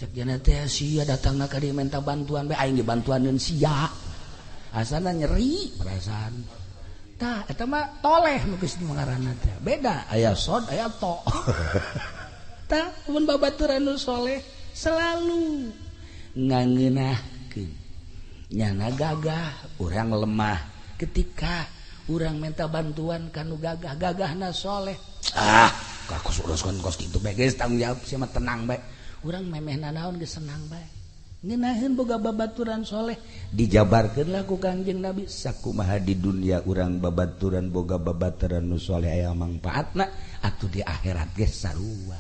cek jana teh sia datangna ka dieu minta bantuan bae aing dibantuaneun sia asana nyeri perasaan tah eta mah toleh nu geus ngaranna teh beda aya sod aya to tah mun babaturan nu soleh selalu ngangeunahkeun nyana gagah urang lemah ketika urang minta bantuan kanu gagahna soleh kakus uruskeun kos kitu bae geus tanggung jawab sia mah tenang bae urang memehna naon geus senang bae ngeunaheun boga babaturan soleh dijabarkeun lah ku Kangjeng Nabi sakumaha di dunia urang babaturan boga babaturan nu soleh aya mangpaatna atuh di akhirat ge sarua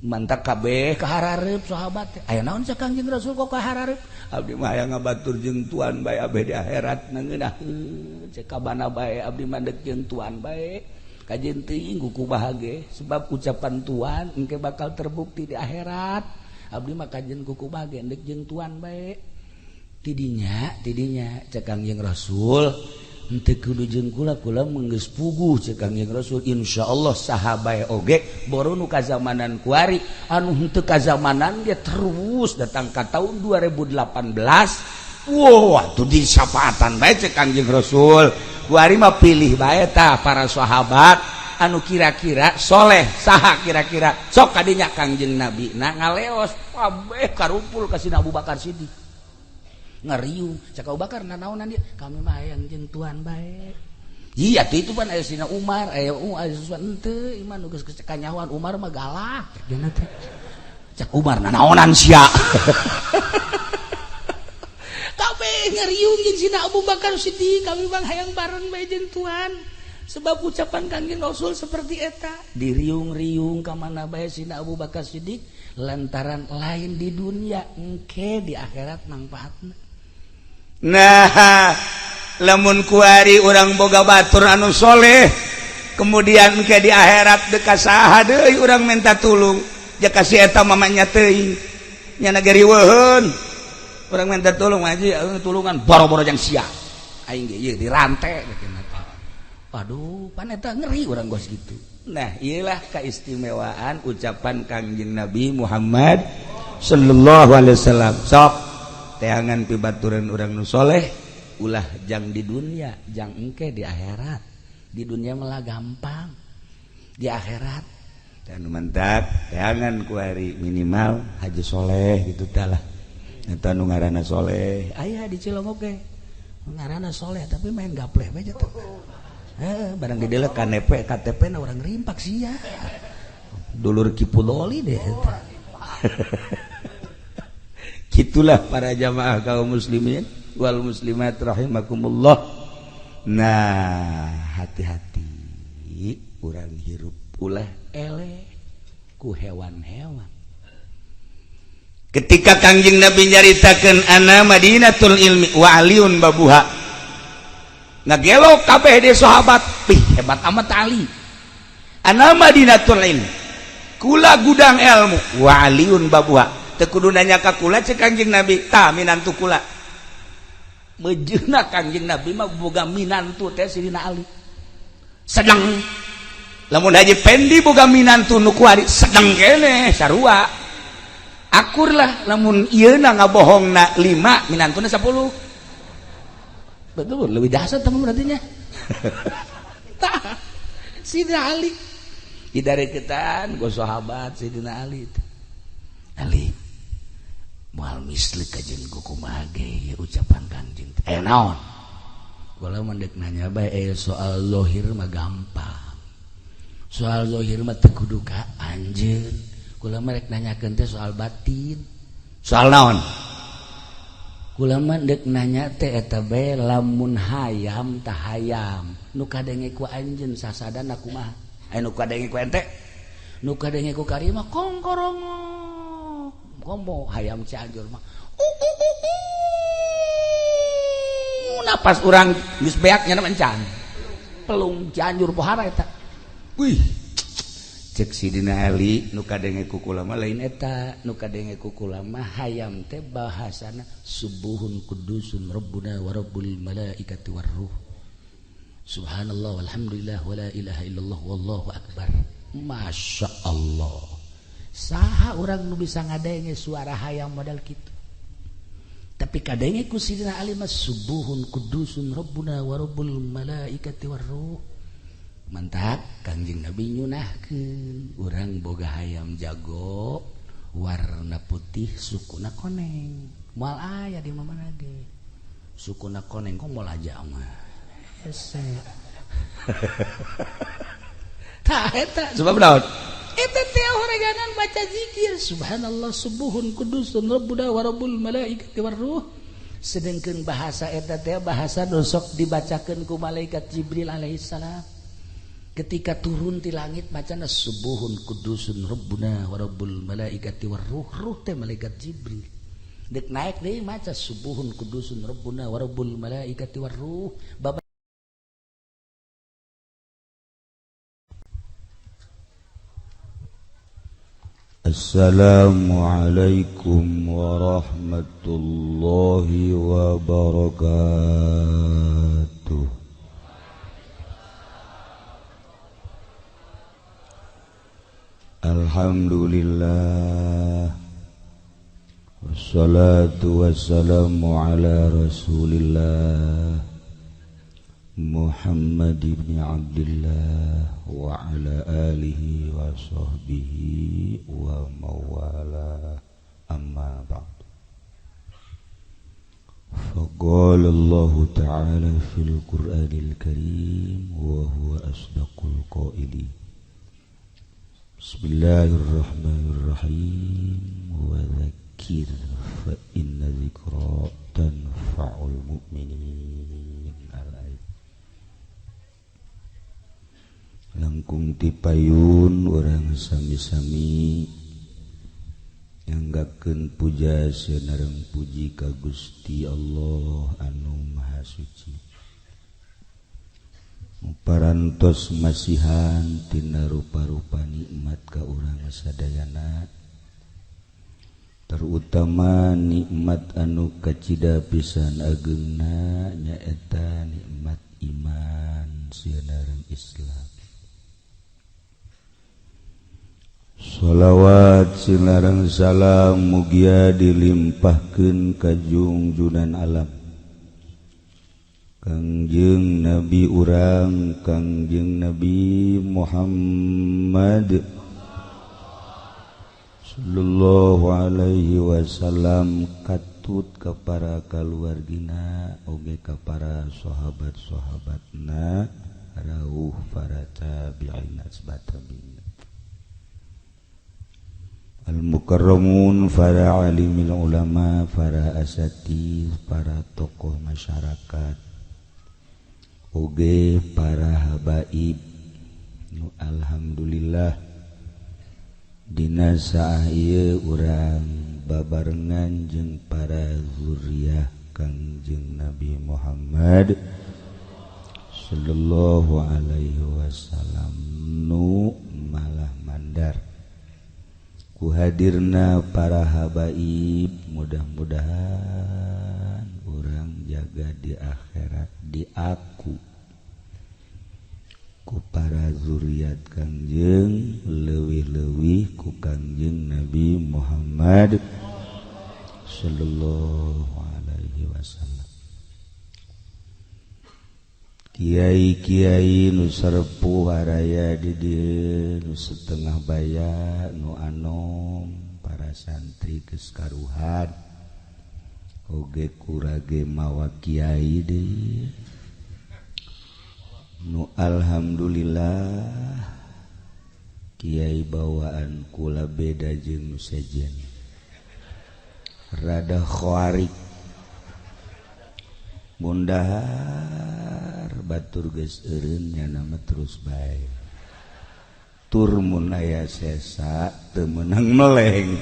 mantak kabeh kaharareup sahabat aya naon sa Kangjeng Rasul kok kaharareup abdi mah aya ngabatur jeung tuan bae abeh di akhirat ngeunahkeun cek kabana bae abdi mah deuk jeung tuan bae kajen teuing kuku bahage sebab ucapan tuan engke bakal terbukti di akhirat abdi mah kajen kuku bahage endek jeung tuan bae tidinya cek Kangjeng Rasul henteu kudu jeung kula menggeus puguh cek Kangjeng Rasul insyaallah saha bae oge boro nu kazamanan kuari anu henteu kazamanan dia terus datang ka tahun 2018 wow atuh di syafaatan bae cek Kangjeng Rasul kuari mah pilih bae tah para sahabat anu kira-kira soleh saha kira-kira sok kadinya Kangjeng Nabi na ngaleos kabeh karumpul ka Sina Abu Bakar Siddiq ngariung cak Abu Bakar nanaonan dia kami mah hayang jeung tuan bae iya itu pan aya Sina Umar aya sesuatu henteu iman nu geus kanyahoan Umar mah galak cak Umar nanaonan sia kabeh ngariung jeung Sina Abu Bakar Siddiq kami mah hayang bareng bae jeung tuan sebab ucapan Kangjeng Rasul seperti eta diriung-riung ka mana bae Sina Abu Bakar Siddiq lantaran lain di dunia engke di akhirat mangpaatna. Nah, lamun kuari urang boga batur anu soleh, kemudian engke di akhirat deuk saha deui urang minta tulung, jaka si eta mamanya teuing. Nya nagari weuheun. Urang minta tulung aja tulungan boro-boro jang sia. Aing ge ieu dirante waduh, pan eta ngeri urang gos gitu. Nah, iyalah keistimewaan ucapan Kangjeng Nabi Muhammad sallallahu alaihi wasallam. Sok teangan pibaturan urang nu soleh ulah jang di dunia, jang engke di akhirat. Di dunia malah gampang. Di akhirat dan mantak teangan ku hari minimal haji soleh gitu tah lah. Eta nu ngaranna soleh. Aya di Cilongok ge. Ngaranna soleh tapi main gapleh bae tuh. Barang gede lah KTP na orang rimpak sih ya dulur Kipuloli deh gitulah para jamaah kaum muslimin wal muslimat rahimakumullah. Nah hati-hati urang hirup ulah eleh ku hewan-hewan. Ketika Kangjeng Nabi nyaritakeun ana Madinatul Ilmi wa Aliun babuha ngagelok kabeh di sahabat hebat amat Ali ana Madinatul Ilmi kula gudang ilmu wa Aliun babuha teu kudu nanya ka kula cek Kangjeng Nabi tah minantu kula mejeuna Kangjeng Nabi mah boga minantu teh Sidina Ali sedang lamun Haji Pendi boga minantu nu kuari sedang kene sarua akur lah lamun ieuna ngabohongna 5 minantuna 10 betul lebih dahsyat teman berartinya Sidina Ali idareketan go sahabat Sidina Ali moal mislik ka jeung kumaha ge ucapan Kangjeng naon kula mendek nanya bae soal zahir mah gampang soal zahir mah teu kudu ka anjeun kula merek nanyakeun teh soal batin soal naon kula mah deuk nanya teh eta bae lamun hayam tah hayam nu kadenge ku anjeun sasadana kumaha anu kadenge ku ente nu kadenge ku kari mah kongkorongo kombo hayam Cianjur mah napas urang geus beak nya mencan pelung Cianjur pohara eta wih cek Sidina Ali nu kadenge ku kula mah lain eta nu kadenge ku kula mah hayam teh bahasana subuhun kudusun rabbuna wa rabbul malaikati war ruh subhanallah walhamdulillah wala ilaha illallah wallahu akbar masyaallah saha orang nu bisa ngadenge suara hayang modal kitu tapi kadenge ku sidina Ali mah subuhun kudusun rabbuna wa rabbul malaikati war ruh mantap Kangjeng Nabi nyunahkeun urang boga hayam jago warna putih sukuna koneng moal aya di mana ge sukuna koneng kok moal aja mah hese tah eta sebab naon eta teh horeganan baca zikir subhanallah subuhun kudusun rabbuna wa rabbul malaikati war ruh sedengkeun bahasa eta teh bahasa nu sok dibacakeun ku malaikat Jibril alaihi salam ketika turun di langit macana subuhun kudusun rabbuna wa rabbul malaikati war ruh ruh teh malaikat Jibril dek naik deui maca subuhun kudusun rabbuna wa rabbul malaikati war ruh Assalamualaikum warahmatullahi wabarakatuh. Alhamdulillah wassalatu wassalamu ala rasulillah Muhammad ibn Abdullah wa ala alihi wa sahbihi wa mawala amma ba'd faqala Allah ta'ala fil Qur'anil Karim wa huwa asdaqul qailin Bismillahirrahmanirrahim wa dzakir fa inna dzikra tanfa'ul mu'minin langkung tipayun orang sami-sami nyanggakeun puja sanareng puji ka Gusti Allah anu Maha Suci parantos masihan tina rupa-rupa nikmat ka urang sadayana terutama nikmat anu kacida pisan ageungna nyaeta nikmat iman sanareng Islam. Shalawat sinareng salam mugia dilimpahkeun ka junjunan alam Kangjeng Nabi urang Kangjeng Nabi Muhammad sallallahu alaihi wasallam katut ka para kaluargina oge ka para sahabat-sahabatna rawuh para tabi'in asbatabi'in al-mukarramun para alimil ulama para asatidz para tokoh masyarakat oge para habaib nu alhamdulillah dina saah ieu urang babarengan jeung para zuriyah Kangjeng Nabi Muhammad sallallahu alaihi wasallam nu malah mandar ku hadirna para habaib mudah-mudahan urang jaga di akhirat di aku ku para zuriat Kangjeng leuwih-leuwih ku Kangjeng Nabi Muhammad sallallahu alaihi wasallam kiai-kiai nu sarepuh haraya di dieu nu setengah baya nu anom para santri geus karuhan oge kurage mawa kiai deui nu alhamdulillah kiai bawaan kula beda jeung nu sejen rada khawarik mundahar batur geus eureun nya nama terus bae tur mun aya sesa teu meunang meleng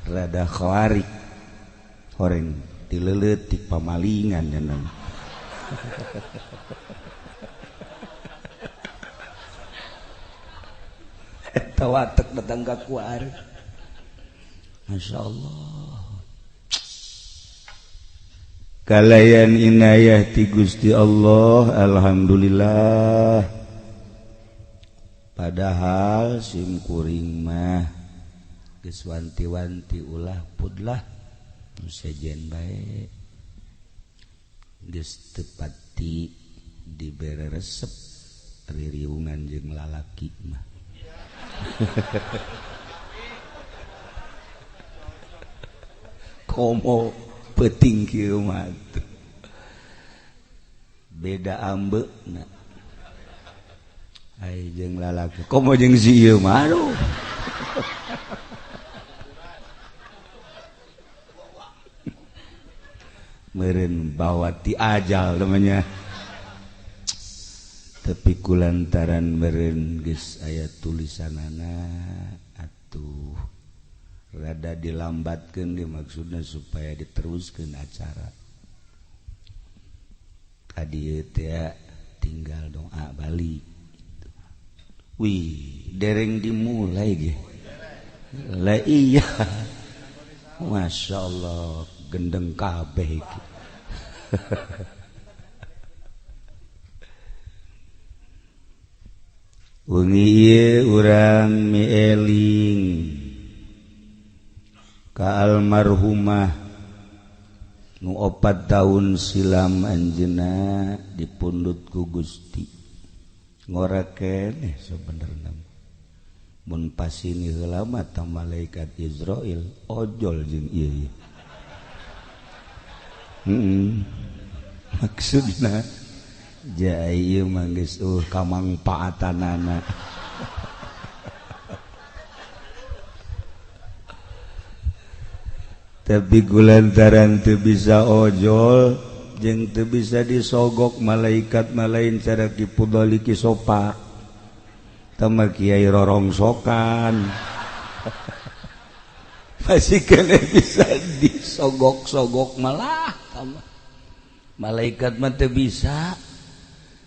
rada khawarik horeng ti leuleut ti pamalingan nya nama eta watek datang ka kuari masyaallah kalayan inayah ti Gusti Allah alhamdulillah padahal simkuring mah geus wanti-wanti ulah pudlah nu sejen bae geus teu pati dibere resep ririungan jeung lalaki mah komo peuting kieu mah beda ambeuna ai jeung lalaki komo jeung si ieu mah aduh meureun bawa ti ajal namanya tapi kulantaran meureun geus aya tulisanana atuh rada dilambatkeun ge maksudna supaya diteruskeun acara kadieu teh tinggal doa balik wih dereng dimulai ge lah iya masyaallah gendeng kabeh iki wengi ieu urang mieling ka almarhumah nu 4 tahun silam anjeunna dipundut ku Gusti ngora keneh sabenerna mun pasini heula mah ta malaikat Israil ojol jeung ieu maksudna jai ieu mah geus kamangpaatanana tapi kulantaran teu bisa ojol jeung teu bisa disogok malaikat malain cara kipudali kisopa tama kiai rorongsokan masih kena bisa disogok-sogok malah malaikat mah teu bisa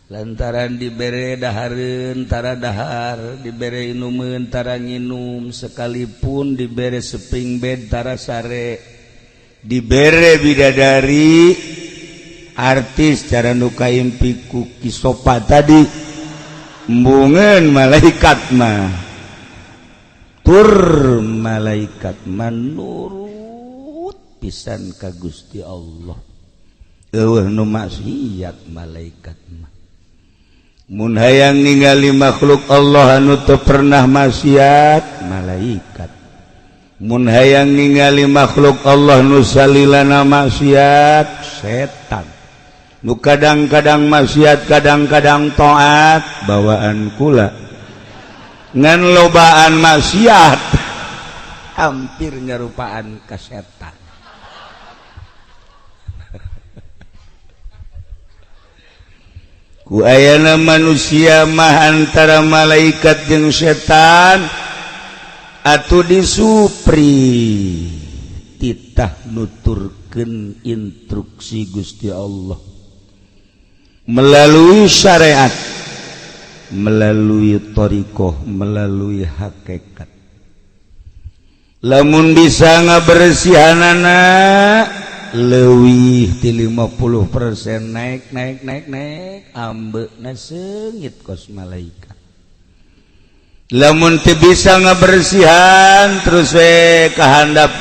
lantaran dibere dahareun tara dahar dibere inumeun tara nginum sekalipun dibere seping bed tara sare dibere bidadari artis cara nu kaimpi ku kisopa tadi embungeun malaikat mah tur malaikat manurut pisan ka Gusti Allah eueuh nu maksiat malaikat mah mun hayang ningali makhluk Allah anu teu pernah maksiat malaikat mun hayang ningali makhluk Allah nu salilana maksiat setan nu kadang-kadang maksiat kadang-kadang taat bawaan kula ngan lobaan maksiat hampir nyarupaan ka setan ku ayana manusia mah antara malaikat jeung setan atuh disupri titah nuturkeun instruksi Gusti Allah melalui syariat melalui thariqah melalui hakikat lamun bisa ngabersihanana leuwih ti 50% naik ambeuna seungit kos malaikat lamun teu bisa ngabersihan terus we kahandap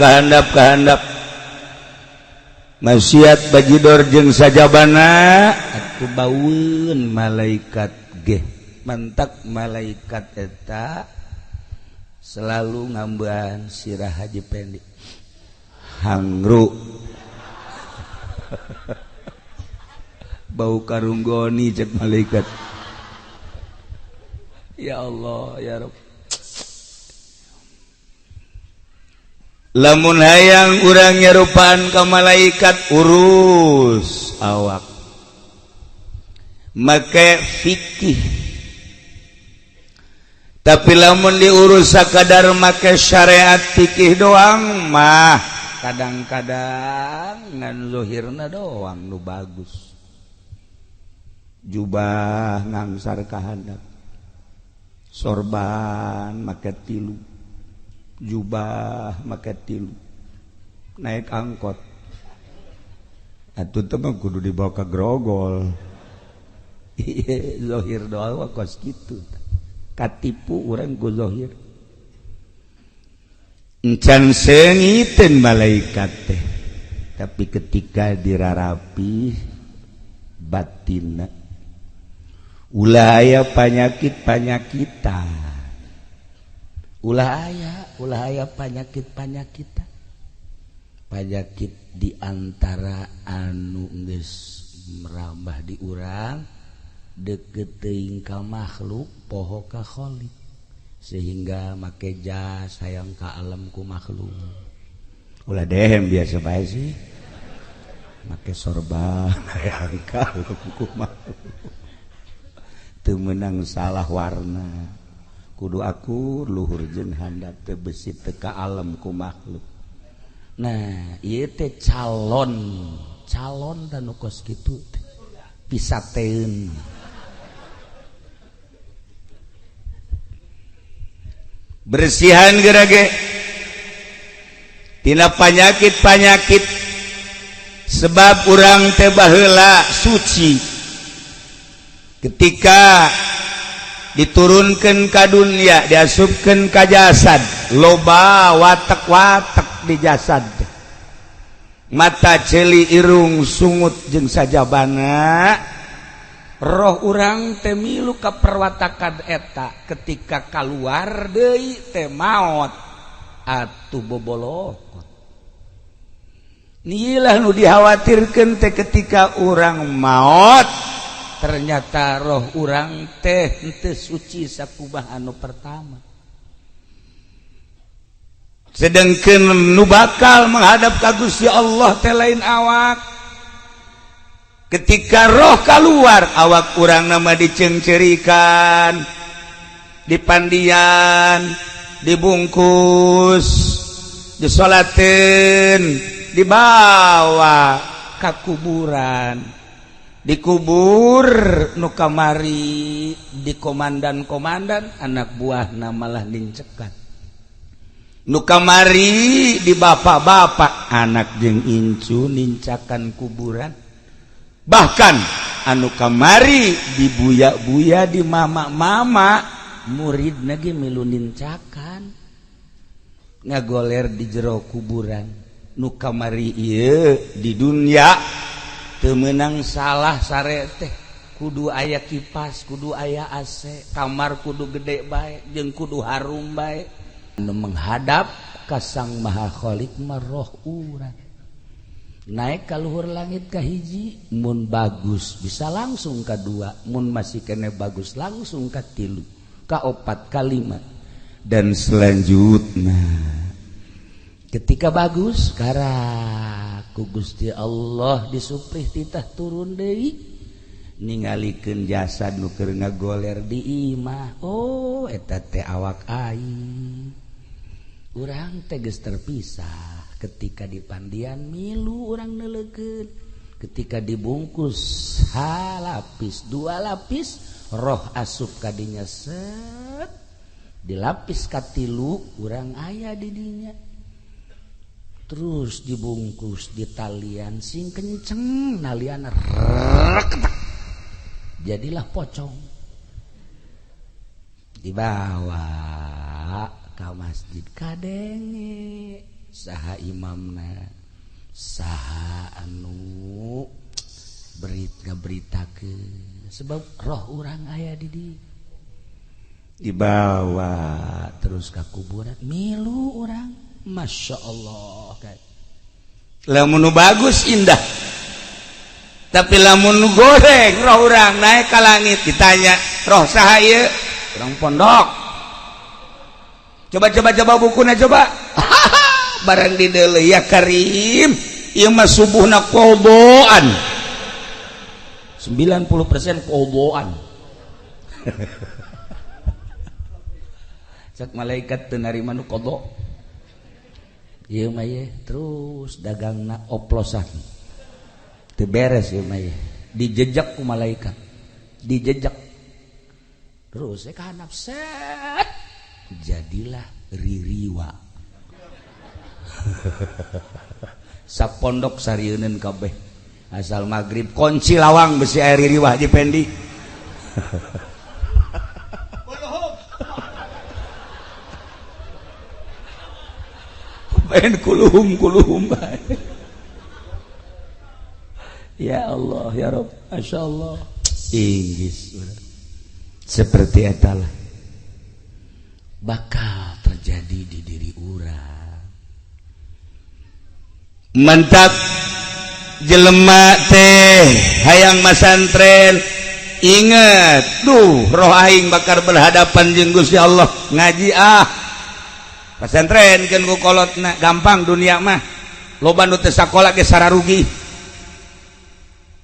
maksiat bajidor jeung sajabana atuh baueun malaikat ge mantak malaikat eta selalu ngambean sirah Haji Pendi hangru bau karunggoni cek malaikat ya Allah ya Rabb lamun hayang urang nyarupaan ka malaikat urus awak make fikih tapi lamun diurus sakadar make syariat fikih doang mah kadang-kadang ngan zahirna doang nu bagus jubah ngangsar kahandap sorban make 3 jubah make 3 naik angkot atuh teh mah kudu dibawa ka grogol zahir doang kos kitu katipu urang ku zahir encan sengiten malaikat teh tapi ketika dirarapi batinna ulah aya panyakit-panyakitan ulah aya penyakit-panyakitan penyakit diantara anu geus merambah di urang deket teuing ka makhluk poho ka khaliq sehingga make jas hayang ka alam ku makhluk ulah dehem biasa bae sih make sorban hayang ka alam ku makhluk teu meunang salah warna kudu akur luhur jeung handap teu besi teu ka alam ku makhluk. Nah ieu teh calon tanu kos kitu teh pisateun bersihan gerage tina panyakit sebab urang teh baheula suci ketika diturunkan ka dunia diasupkeun ka jasad loba watek-watek di jasad mata celi irung sungut jeung sajabana roh urang teh milu ka perwatakan eta ketika kaluar deui teh maot atuh bobolokot nilah nu dikhawatirkeun teh ketika urang maot ternyata roh urang teh henteu suci sakubah anu pertama sedengkeun nu bakal menghadap ka Gusti Allah teh lain awak ketika roh keluar awak urang nama dicengcerikan dipandian dibungkus disolateun dibawa ka kuburan dikubur nu kamari di komandan anak buahna malah dincekat nu kamari di bapak-bapak anak jeung incu nincakan kuburan bahkan anu kamari di buya-buya di mama-mama muridna ge milu nincakan ngagoler di jero kuburan nu kamari ieu di dunia teu meunang salah sare teh kudu aya kipas kudu aya AC kamar kudu gede bae jeung kudu harum bae anu menghadap ka Sang Maha Khaliq mah roh urang naik ka luhur langit ka hiji mun bagus bisa langsung ka dua mun masih kene bagus langsung ka tilu ka opat ka lima dan selanjutnya ketika bagus ku Gusti Allah disuprih titah turun deui ningalikeun jasad nu keur ngagoler di imah oh eta teh awak aing urang teh geus terpisah ketika dipandian milu urang neulekeun ketika dibungkus halapis dua lapis roh asup ka dinya set dilapis ka tilu urang aya di dinya terus dibungkus di talian sing kenceng nalian reketak jadilah pocong dibawa ka masjid kadenge saha imamna saha anu beritakeun sebab roh urang aya di dieu dibawa terus ka kuburan milu urang Masya Allah lamun nu bagus indah tapi lamun nu goreng roh urang naik ka langit ditanya roh saha ieu urang pondok coba bukuna coba barang di deuleu ya Karim ieu mah subuhna koboan 90% koboan cak malaikat teu narima nu kobo ieu mah ye terus dagangna oplosan teu beres ieu mah ye dijejak ku malaikat dijejak terus ka handap set jadilah ririwa sapondok sarieun kabeh asal magrib kunci lawang besi air ririwah di pendi main kuluhum ya Allah ya Rabb Masya Allah Inggris seperti etalah bakal terjadi di diri urang mantap jelema teh hayang masantren ingat roh aing bakal berhadapan jeung Gusti Allah ngaji pasantren kan ku kolotna gampang dunia mah loba nu teu sakola ge sararugi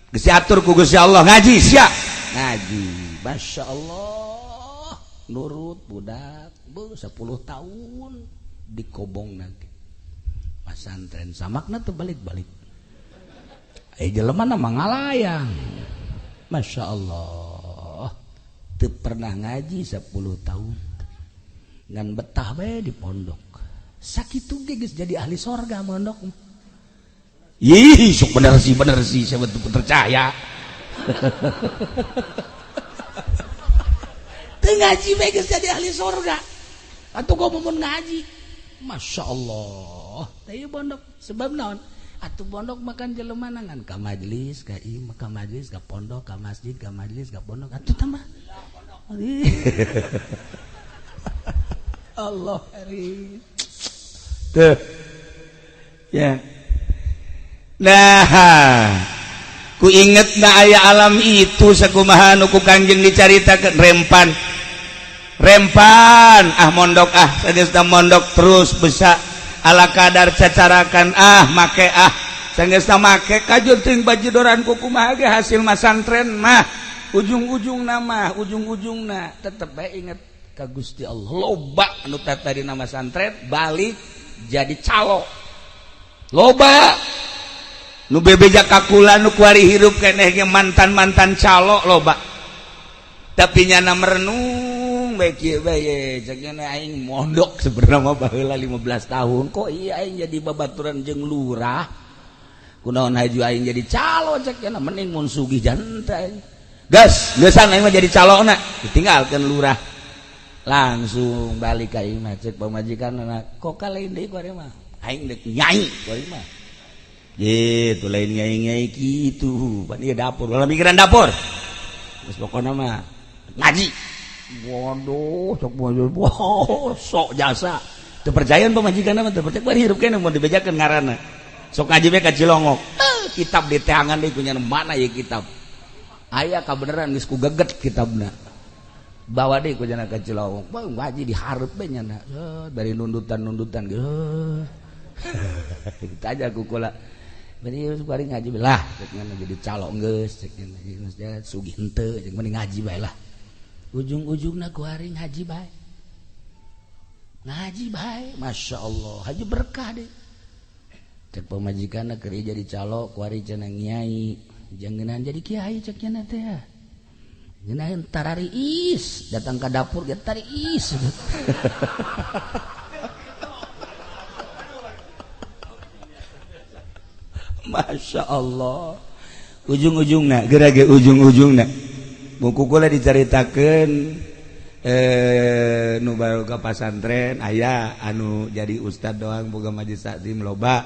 geus diatur ku Gusti Allah ngaji sia ngaji Masya Allah nurut budak 10 tahun dikobong nanti pasantren samakna teu balik-balik jelema na mangalayang Masya Allah teu pernah ngaji 10 tahun ngan betah bae di pondok sakitu ge geus jadi ahli sorga mondok ih sok bener sih saya betul percaya teu ngaji bae geus jadi ahli sorga atuh kok mun ngaji Masya Allah teh pondok sebab naon atuh pondok makan jelema nangan ka majelis ka ieu ka majelis ka pondok ka masjid ka majelis ka pondok atuh tambah Allah hari tuh ya nah ku inget na aya alam itu sakumaha nu ku Kangjeng dicaritakeun rempan mondok sageus mondok terus besa ala kadar cacarakan make sageus make kajut teuing bajidoran ku kumaha ge hasil masantren mah ujung-ujungna tetep bae inget ka Gusti Allah loba anu tadi nama santren balik jadi calo loba nu bebeja kakula nu kuari hirup keneh ge mantan calo loba tapi nyana merenung bae kieu bae ceukna aing mondok sebenarnya baheula 15 tahun kok iya aing jadi babaturan jeung lurah kunaon haju aing jadi calo ceukna mending mun sugih jantai gas geusan aing mah jadi calona ditinggalkeun lurah langsung balik ka imah cek pamajikanna kok ka lain deui kuari mah aing deuk nyai kuari mah gitu lain nyai kitu pan ieu dapur ulah mikiran dapur geus pokona mah ngaji waduh sok jasa teu percayaan pamajikanna mah teu percaya bari hirup keneh mun dibejakeun ngaranna sok ngaji bae ka Cilongok kitab di teangan deui kunya mana ieu kitab aya kabeneran geus ku geget kitabna bawa deh ku jana ka Cilongok bang ngaji dihareup bae nyana dari nundutan kita aja ku kula bari bari ngaji bae lah cenah jadi calo geus cenah sugih henteu jeung mending ngaji bae lah ujung-ujungna ku hari ngaji bae Masya Allah haji berkah deh cek pamajikanna keur jadi calo ku hari cenah nyai jangan jadi kiai cek cenah teh genaheun tarariis datang ke dapur ge tariis Masya Allah ujung-ujungna gerage ujung-ujungna buku kula dicaritakeun nu baru ka pasantren aya anu jadi ustad doang boga majelis taklim loba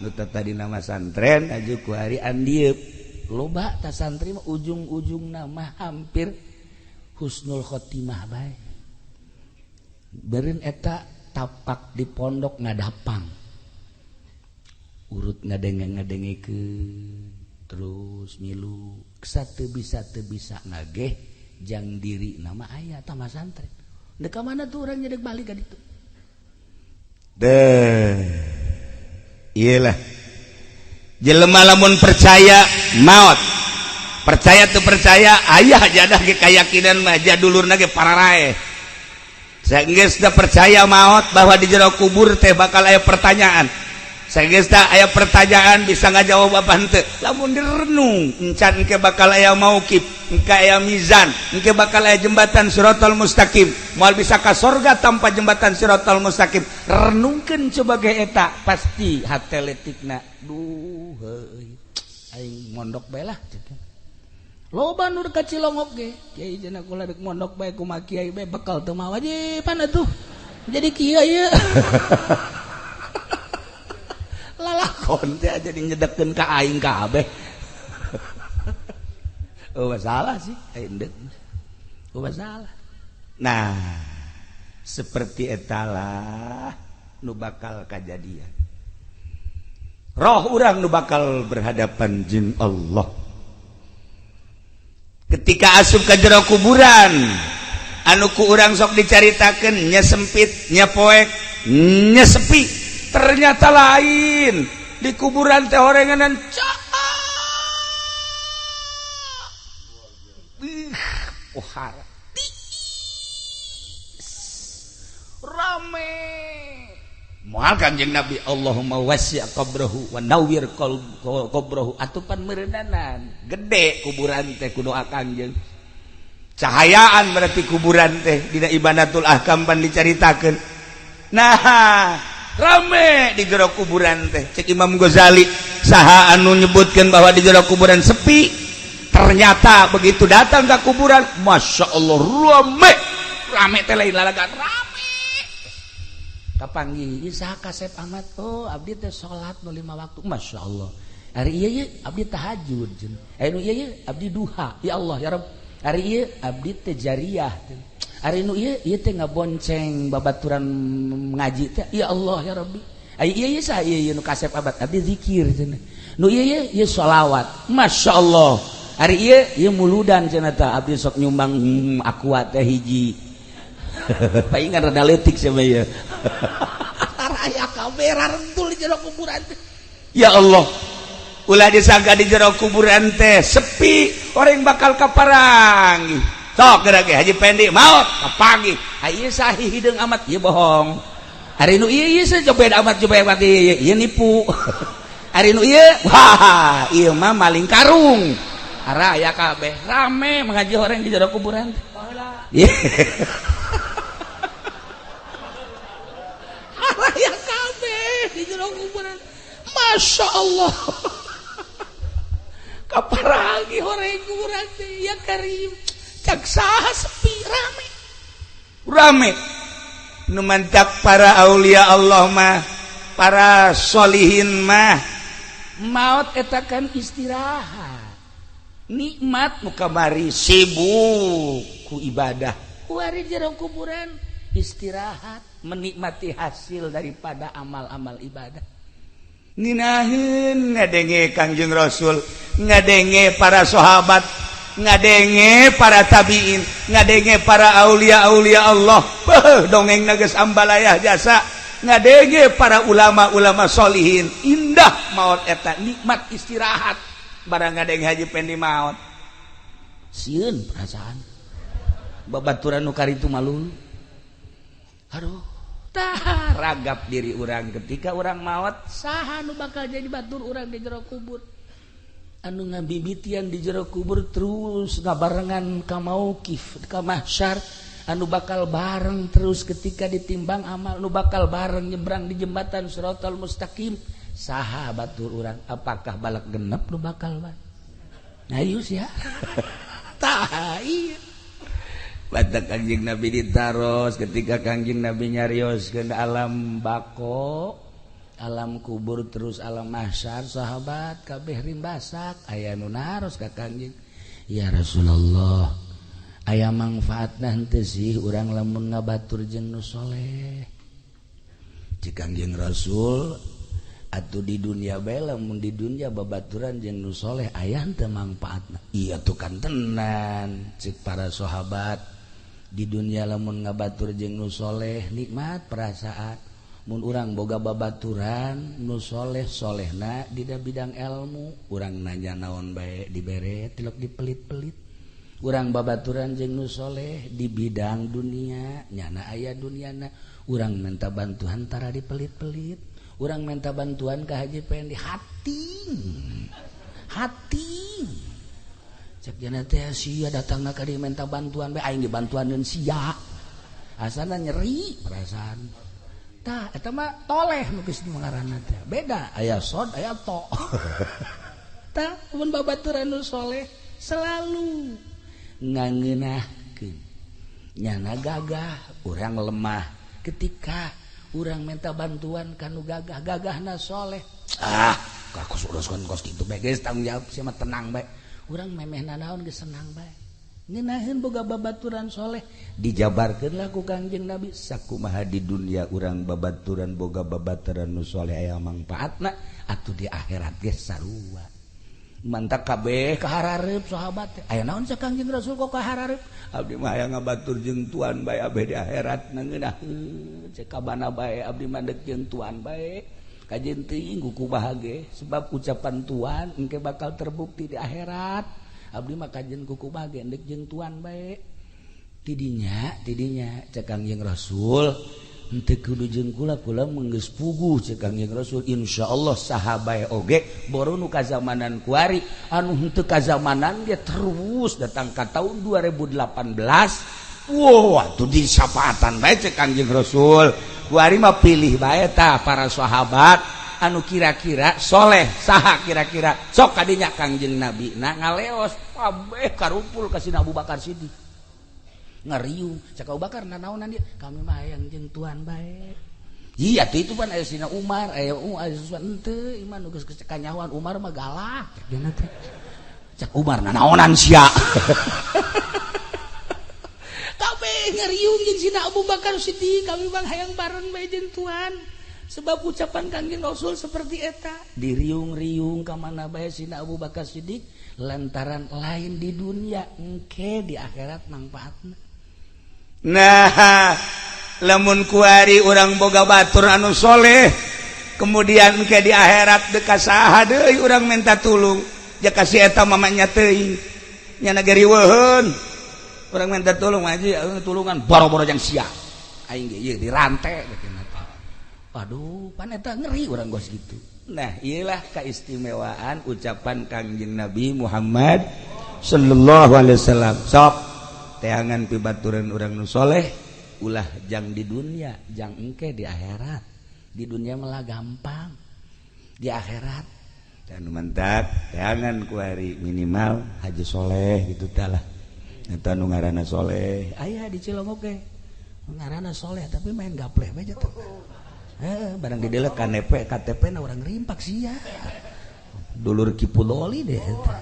nu tadi nama santren aju ku hari andieup loba ta santri mah ujung-ujungna mah hampir husnul khotimah bae beureun eta tapak di pondok ngadapang urut ngadenge-ngadengekeun terus milu teu bisa ngageh jang diri nama aya ta santren deuk ka mana tuh urang nyedek balik ka ditu iyalah jelema lamun percaya maot percaya tuh percaya ayah jadah ge kayakinan mah jadulurna ge pararae saenggeus da percaya maot bahwa di jero kubur teh bakal aya pertanyaan saenggeus da aya pertanyaan bisa ngajawab apa henteu lamun direnung encan engke bakal aya mauqif engke aya mizan engke bakal aya jembatan Shiratal Mustaqim moal bisa ka sorga tanpa jembatan Shiratal Mustaqim renungkeun coba ge eta pasti hate letikna duh heuy aing mondok bae lah loba nu ka Cilongok ge kiai cenah kula deuk mondok bae kumaha kiai bae bekal teu mah wajiban atuh jadi kiai ieu lakon teh jadi nyedekeun ka aing kabeh. Oh masalah sih aing deuk. Oh masalah. Nah, seperti etalah nu bakal kajadian. Roh urang nu bakal berhadapan jeung Allah. Ketika asup ka jero kuburan, anu ku urang sok dicaritakeun nya sempit, nya poek, nya sepi. Ternyata lain. Di kuburan teh horenganan pohara. Rame. Moal Kanjeng Nabi Allahumma wasi' qabrahu wa nawwir qabrahu atupan meureundanan. Gede kuburan teh ku doa Kanjeng. Cahayaan berarti kuburan teh dina Ibanatul Ahkam pan dicaritakeun. Nah, rame di jero kuburan teh. Cek Imam Ghazali saha anu nyebutkeun bahwa di jero kuburan sepi. Ternyata begitu datang ke kuburan, Masya Allah rame. Rame teh lain lalagan rame. Kapanggih saha Kasep Ahmad, oh abdi teh salat nu 5 waktu, Masya Allah. Hari ieu abdi tahajud, nu ieu abdi duha, ya Allah ya Rabb. Hari ieu abdi teh jariyah, hari nu ieu teh ngabonceng babaturan ngaji teh, ya Allah ya Rabbi. Ai ieu saha ieu nu Kasep Ahmad abdi zikir cenah. Nu ieu sholawat, Masya Allah. Hari ieu muludan cenah teh abdi sok nyumbang aqua teh hiji. Paingan rada leutik sama ieu. Raya kabeh rarentul di jero kuburan teh. Ya Allah. Ulah disangka di jero kuburan teh sepi, orang bakal kaparang. Sok geura ge Haji Pendi maot kapanggih. Ieu sahih hideung amat, ieu bohong. Hari nu ieu coba amat coba mati ieu nipu. Hari nu ieu wah, ieu mah maling karung. Raya kabeh rame mengaji orang di jero kuburan teh. Raya kabeh di jero kuburan. Masya Allah. Kaparagi horeng kuburan teh ya Karim. Cak saha sepi rame. Nu mantak para aulia Allah mah, para solihin mah maot eta kan istirahat. Nikmat nu kamari sibuk ku ibadah. Ku ari jero kuburan istirahat, menikmati hasil daripada amal-amal ibadah. Nginaheun ngadenge Kangjeng Rasul, ngadenge para sahabat, ngadenge para tabiin, ngadenge para aulia-aulia Allah. Dongengna geus ambalayah jasa. Ngadenge para ulama-ulama solihin. Indah maot eta, nikmat istirahat. Barang ngadenge Haji Pendi maot. Sieun perasaan. Babaturan nu karitu malulu. Aduh, tah ragap diri urang ketika urang maot, saha nu bakal jadi batur urang di jero kubur. Anu ngabibitian di jero kubur terus ngabarengan ka mauqif, ka mahsyar, anu bakal bareng terus ketika ditimbang amal, nu bakal bareng nyebrang di jembatan Shiratal Mustaqim. Saha batur urang? Apakah balak genep nu bakal ban? Ayo sia. Tah ieu. Batak Kanjeng Nabi ditaros ketika Kanjeng Nabi nyarioskeun alam bako, alam kubur terus alam mahsyar, sahabat kabeh rimbasak aya nu naros ka Kanjeng. Ya Rasulullah, aya manfaatna henteu sih urang lamun ngabatur jeung nu soleh. Cik Kanjeng Rasul, atuh di dunia bae lamun di dunia babaturan jeung nu soleh aya henteu manfaatna. Iya tuh kan tenan, cik para sahabat. Di dunia lamun ngabatur jeung nu soleh nikmat perasaan. Mun urang boga babaturan nu soleh-solehna di bidang ilmu, urang nanya naon bae dibere tilok dipelit-pelit. Urang babaturan jeung nu soleh di bidang dunia, nyana aya duniana, urang minta bantuan tara dipelit-pelit. Urang minta bantuan ka Haji Pendi hati. Cek jana teh sia datangna ka dieu minta bantuan bae aing dibantuaneun sia. Asana nyeri perasaan. Tah eta mah toleh nu geus ngaranna teh. Beda aya sod aya to. Tah mun babaturan nu soleh selalu ngangeunahkeun. Nyana gagah, urang lemah ketika urang minta bantuan kanu gagah-gagahna soleh. Kos uruskan kos kitu bae geus tanggung jawab sia mah tenang bae. Urang memeh nanaon geus senang bae. Ngeunaheun boga babaturan soleh dijabarkeun lah ku Kangjeng Nabi sakumaha di dunia urang babaturan boga babaturan nu soleh aya mangpaatna atuh di akhirat ge sarua. Mantap kabeh kaharareup sahabat aya naon sa Kangjeng Rasul kok kaharareup abdi mah aya ngabatur jeung tuan bae abeh di akhirat ngeunaheun cek kabana bae abdi mah deuk jeung tuan bae kajen teuing kuku bahagia sebab ucapan tuan engke bakal terbukti di akhirat abdi mah kajen kuku bahagia deuk jeung tuan bae tidinya cek Kangjeng Rasul henteu kudu jeung kula menggeus puguh cek Kangjeng Rasul insyaallah saha bae oge boro nu kazamanan kuari anu henteu kazamanan ge terus datang ka tahun 2018 atuh di syafaatan bae cek Kangjeng Rasul kuari mah pilih bae tah para sahabat anu kira-kira soleh saha kira-kira sok kadinya Kangjeng Nabi ngaleos kabeh karumpul ka Sina Abu Bakar Siddiq ngariung cak Abu Bakar nanaonan dia kami mah hayang jeung tuan bae iya tuh itu pan aya Sina Umar aya Usman henteu iman geus kanyahoan Umar mah galak cenah teh cak Umar nanaonan sia kabeh ngariung jeung Sina Abu Bakar Siddiq kami bang hayang bareng bae jeung tuan sebab ucapan Kangjeng Rasul seperti eta diriung-riung ka mana bae Sina Abu Bakar Siddiq lantaran lain di dunia engke di akhirat mangpaatna. Nah, lamun kuari urang boga batur anu soleh, kemudian engke di akhirat deuk ka saha deui urang minta tulung, ja kasih eta mamanya teuing. Nya nagariweuheun. Urang minta tulung aja tulungan boro-boro jang sia. Aing ge ieu dirante cenah teh. Aduh, pan eta ngeri urang gos gitu. Nah, iyalah keistimewaan ucapan Kangjeng Nabi Muhammad sallallahu alaihi wasallam. Sok teangan pibaturan urang nu soleh ulah jang di dunia jang engke di akhirat di dunia malah gampang di akhirat dan mantap teangan kuari minimal haji soleh gitu tah lah eta nu ngaranna soleh aya di Cilongok ge ngaranna soleh tapi main gapleh bae teh barang di delek KTP na urang rimpak sia dulur Kipuloli deh eta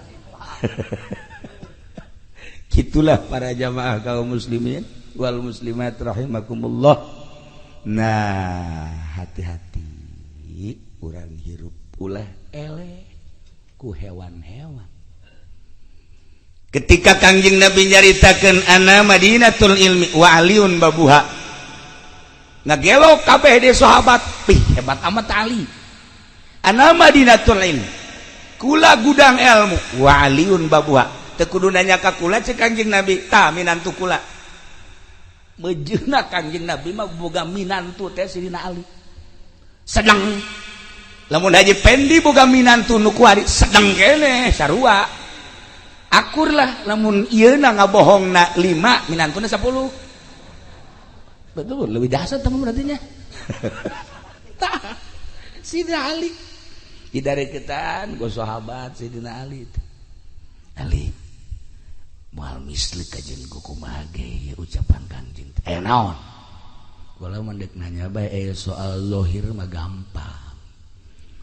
Itulah para jamaah kaum muslimin wal muslimat rahimakumullah. Nah, hati-hati urang hirup ulah eleh ku hewan-hewan. Ketika Kangjeng Nabi nyaritakeun ana Madinatul Ilmi wa aliun babuha. Ngagelo kabeh di sahabat, hebat amat Ali. Ana Madinatul Ilmi. Kula gudang ilmu wa aliun babuha. Tekudu nanya ka kula cek Kangjeng Nabi tah minantu kula mejeuna Kangjeng Nabi mah boga minantu teh Sidina Ali sedang lamun Haji Pendi boga minantu nu kuari sedang kene sarua akur lah lamun ieuna ngabohongna 5 minantuna 10 betul lebih dahsyat teman berarti nya tah Sidina Ali idareketan go sahabat Sidina Ali moal mislik kajen kumaha ge ucapan Kangjeng naon kula mendek nanya bae soal zahir mah gampang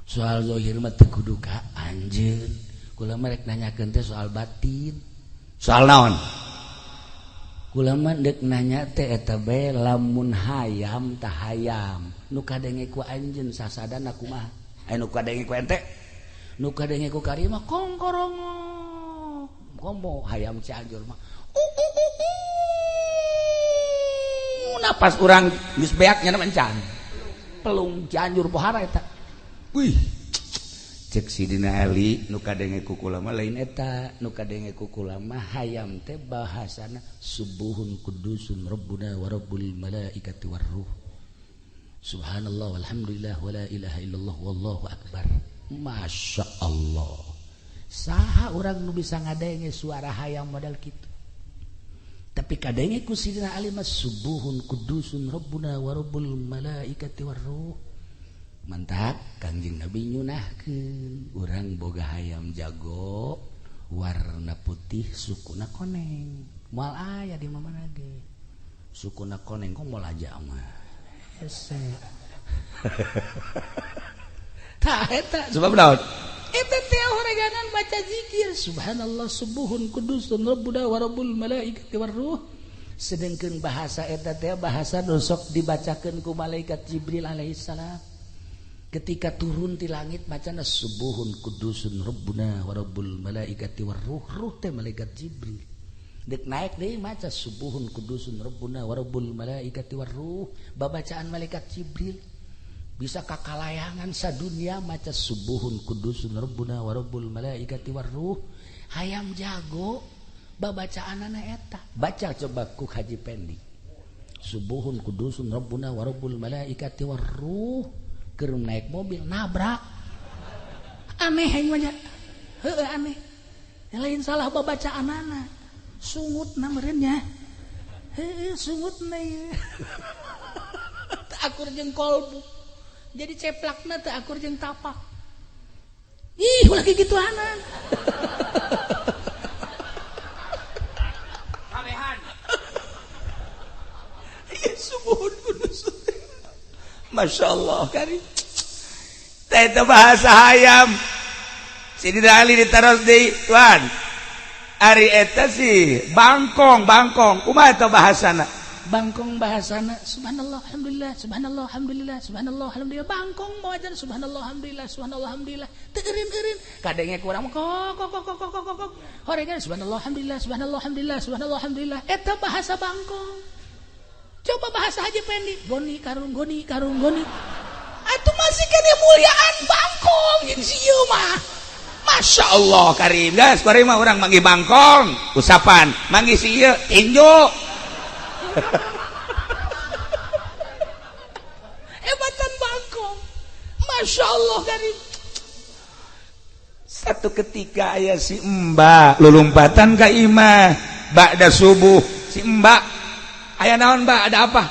soal zahir mah teu kudu ka anjeun kula mah rek nanyakeun teh soal batin soal naon kula mah dek nanya teh eta bae lamun hayam tah hayam nu kadenge ku anjeun sasadana kumaha nu kadenge ku ente nu kadenge ku karimah kongkorongo komo hayam Cianjur mah napas urang geus beaknya na encan pelung Cianjur pohara eta wih cek Sidina Ali nu kadenge ku kula mah lain eta nu kadenge ku kula mah hayam teh bahasana subuhun kudusun rabbuna wa rabbul malaikati war ruh subhanallah walhamdulillah wala ilaha illallah wallahu akbar masyaallah saha orang nu bisa ngadenge suara hayam modal kitu tapi kadenge ku Sidina Ali mas subuhun kudusun rabbuna wa rabbul malaikati war ruh mantap Kangjeng Nabi nyunahkeun urang boga hayam jago warna putih sukuna koneng moal aya di mana ge sukuna koneng kok moal aja mah hese tah eta sebab naon eta teh horeganan baca zikir subhanallah subuhun kudusun rabbuna wa rabbul malaikati waruh sedengkeun bahasa eta teh bahasa dosok dibacakeun ku malaikat Jibril alaihissalam ketika turun di langit macana subuhun kudusun rabbuna wa rabbul malaikati waruh ruh teh malaikat Jibril dek naik deui maca subuhun kudusun rabbuna wa rabbul malaikati waruh babacaan malaikat Jibril bisa kakalayangan sadunya maca subuhun kudusun rabbuna wa rabbul malaikati waruh hayam jago babacaanana eta baca coba ku Haji Pendi subuhun kudusun rabbuna wa rabbul malaikati waruh keur naik mobil nabrak aneh aing mah heueuh aneh lain salah babacaanana sungut nameureunnya heueuh sungutna ieu akur jeung kolbu jadi ceplakna teh akur jeung tapak ih ulah kigituanan kabehan ieu subuhun kudus masyaallah kari teh itu bahasa hayam Sidina Ali ditaros deui tuan ari eta sih bangkong kumaha eta bahasana bangkong bahasana subhanallah alhamdulillah subhanallah alhamdulillah subhanallah alhamdulillah bangkong mawajan subhanallah alhamdulillah subhanallah alhamdulillah teu eureun kadenge kurang kok horegan subhanallah alhamdulillah subhanallah alhamdulillah subhanallah alhamdulillah eta bahasa bangkong coba bahasa Haji Pendi goni karung atuh masih kene muliaan bangkong jeung sieu mah Masya Allah karim guys kuari mah urang manggih bangkong usapan manggih sieu tinju hebatan bangkong Masya Allah karim satu ketika aya si Mbak lulumpatan ka imah ba'da subuh si Mbak aya naon Mbak ada apa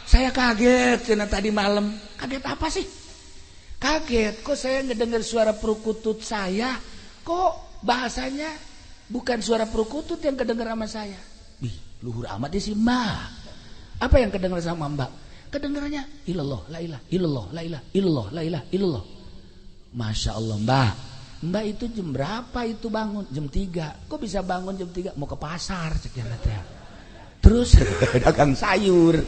saya kaget cenah tadi malam kaget apa sih kaget kok saya ngedengar suara perukutut saya kok bahasanya bukan suara perukutut yang kedengar sama saya luhur amat di si Mbak apa yang kedengar sama Mbak kedengarannya ilallah la ilaha illallah la ilaha illallah la ilaha illallah Masya Allah Mbak itu jam berapa itu bangun jam 3 kok bisa bangun jam 3 mau ke pasar cek teh terus dagang sayur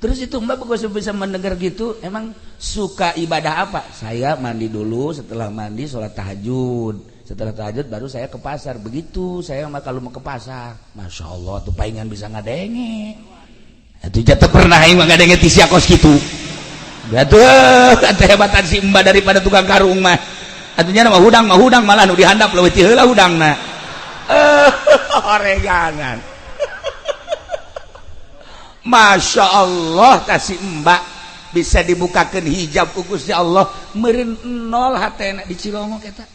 terus itu Mbak kok bisa mendengar gitu emang suka ibadah apa saya mandi dulu setelah mandi sholat tahajud setelah tahajud baru saya ke pasar begitu saya mah kalau mau ke pasar Masya Allah tuh palingan bisa ngadenge itu jatuh pernah yang ngadenge ti sia kos kitu atuh kata hebatan si Mbak daripada tukang karung mah atunya mah hudang malah nu dihandap leuwih ti heula hudangna oreganan Masya Allah kasih Mbak bisa dibukakan hijab kukusnya Allah meureun nol hatena di Cilongok eta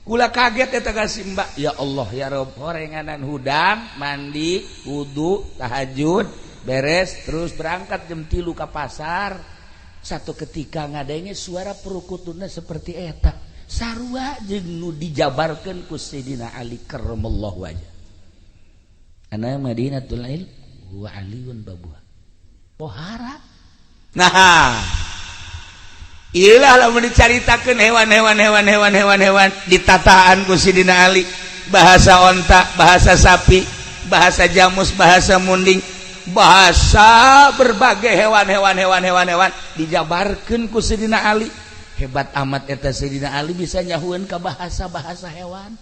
ulah kaget eta kasih Mbak ya Allah ya Rob horenganan hudang mandi wudu tahajud beres terus berangkat jam 3 ka pasar satu ketika ngadenge suara perukutuna seperti eta sarua jeung nu dijabarkeun ku Sayyidina Ali karramallahu wajah ana Madinatul Ilm wa aliun babuha pohara nah iyalah lamun dicaritakeun hewan ditataan ku Sidina Ali bahasa onta bahasa sapi bahasa jamus bahasa munding bahasa berbagai hewan dijabarkeun ku Sidina Ali hebat amat eta Sidina Ali bisa nyahueun ka bahasa hewan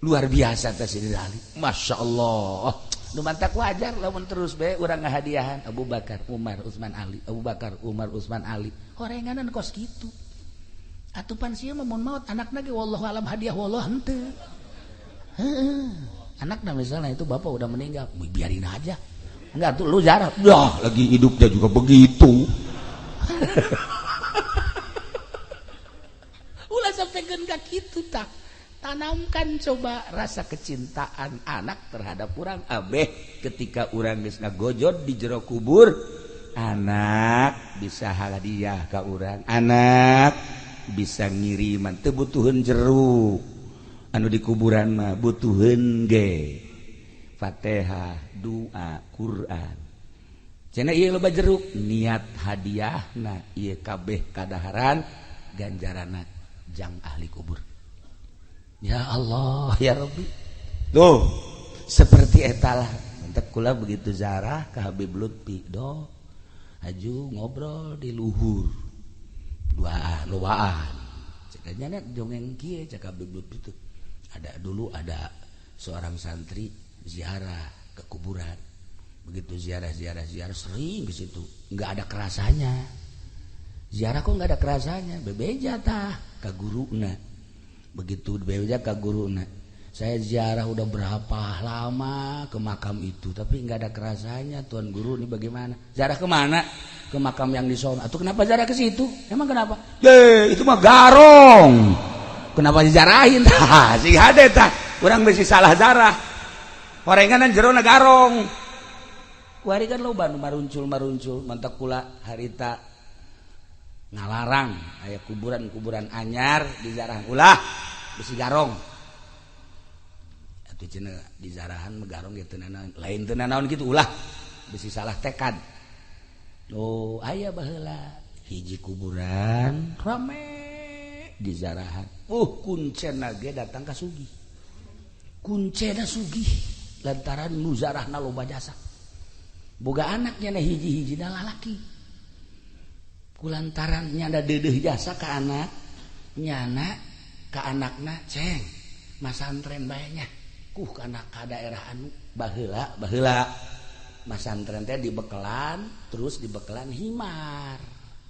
luar biasa eta Sidina Ali Masya Allah nu mantak wajar lamun terus bae urang ngahadiahan Abu Bakar Umar Utsman Ali Abu Bakar Umar Utsman Ali horenganan kos kitu atupan sieu mah mun maot anakna ge wallahu alam hadiah wallah henteu heeh anakna misalnya itu bapak udah meninggal biarin aja enggak tuh lu jarah dah lagi hidupnya juga begitu ulah sampaikeun ka kitu tah tanamkan coba rasa kecintaan anak terhadap urang abeh ketika urang geus ngagojod di jero kubur anak bisa hadiah ka urang anak bisa ngiriman teu butuheun jeruk anu di kuburan mah butuheun ge Fatihah doa Quran cenah ieu loba jeruk niat hadiahna ieu kabeh kadaharan ganjarana jang ahli kubur. Ya Allah ya Rabbi. Tuh seperti etalah mentek kula begitu ziarah ka Habib Lutfi do aju ngobrol di luhur duaan cekanya dongeng kieu cek Habib Lutfi itu ada seorang santri ziarah ke kuburan. Begitu ziarah sering ke situ, nggak ada kerasanya. Ziarah kok nggak ada kerasanya, bebeja tah ka guruna. Begitu bebeja ka guruna. Saya ziarah udah berapa lama ke makam itu, tapi nggak ada kerasanya. Tuan guru ini bagaimana? Ziarah kemana? Ke makam yang di sono. Atau kenapa ziarah ke situ? Emang kenapa? Itu mah garong. Kenapa dijarahin? Tah, si hade tah. Urang besi salah zarah. Horenganan jerona garong. Kuari kan loba nu maruncul mantak kula harita ngalarang aya kuburan anyar di zarah ulah besi garong. Atuh cenah di zarahan megarong ge teu lain teu naon kitu ulah besi salah tekad. Oh aya baheula hiji kuburan rame di zarahan. Kuncena ge datang ka sugih. Kuncena sugih lantaran nu zarahna loba jasa. Boga anaknya na hiji-hiji na lalaki. Kulantaran nyanda deudeuh jasa ka anak, nyana ka anakna ceng masantren bae nya. Kana ka daerah anu baheula masantren teh dibekelan, terus dibekelan himar.